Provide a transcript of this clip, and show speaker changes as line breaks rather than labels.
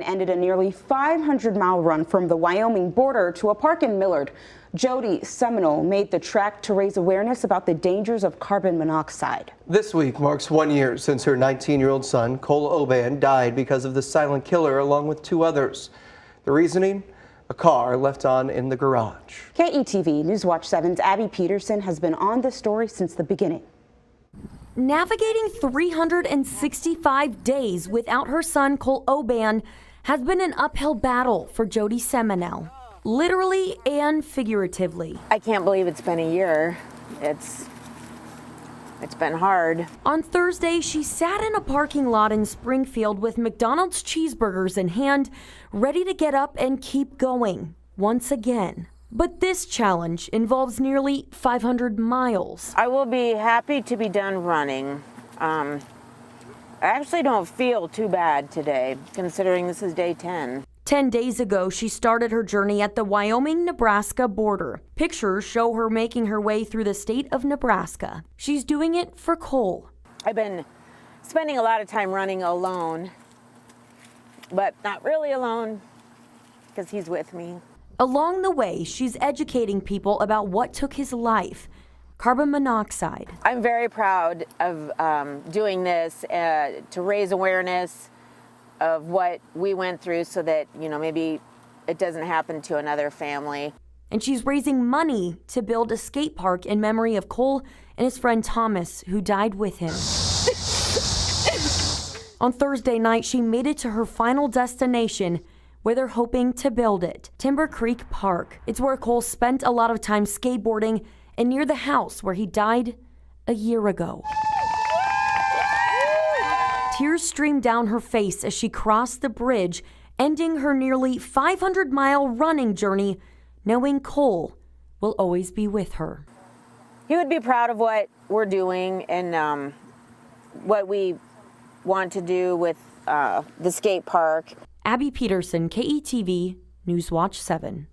Ended a nearly 500-mile run from the Wyoming border to a park in Millard. Jody Seminole made the trek to raise awareness about the dangers of carbon monoxide.
This week marks 1 year since her 19-year-old son, Cole Oban, died because of the silent killer along with 2 others. The reasoning? A car left on in the garage.
KETV Newswatch 7's Abby Peterson has been on the story since the beginning.
Navigating 365 days without her son, Cole Oban, has been an uphill battle for Jody Seminole, literally and figuratively.
I can't believe it's been a year. It's been hard.
On Thursday, she sat in a parking lot in Springfield with McDonald's cheeseburgers in hand, ready to get up and keep going once again. But this challenge involves nearly 500 miles.
I will be happy to be done running. I actually don't feel too bad today, considering this is day 10.
10 days ago, she started her journey at the Wyoming-Nebraska border. Pictures show her making her way through the state of Nebraska. She's doing it for Cole.
I've been spending a lot of time running alone, but not really alone, because he's with me.
Along the way, she's educating people about what took his life, carbon monoxide.
I'm very proud of doing this to raise awareness of what we went through so that, maybe it doesn't happen to another family.
And she's raising money to build a skate park in memory of Cole and his friend Thomas, who died with him. On Thursday night, she made it to her final destination, where they're hoping to build it, Timber Creek Park. It's where Cole spent a lot of time skateboarding and near the house where he died a year ago. Tears streamed down her face as she crossed the bridge, ending her nearly 500-mile running journey, knowing Cole will always be with her.
He would be proud of what we're doing and what we want to do with the skate park.
Abby Peterson, KETV Newswatch 7.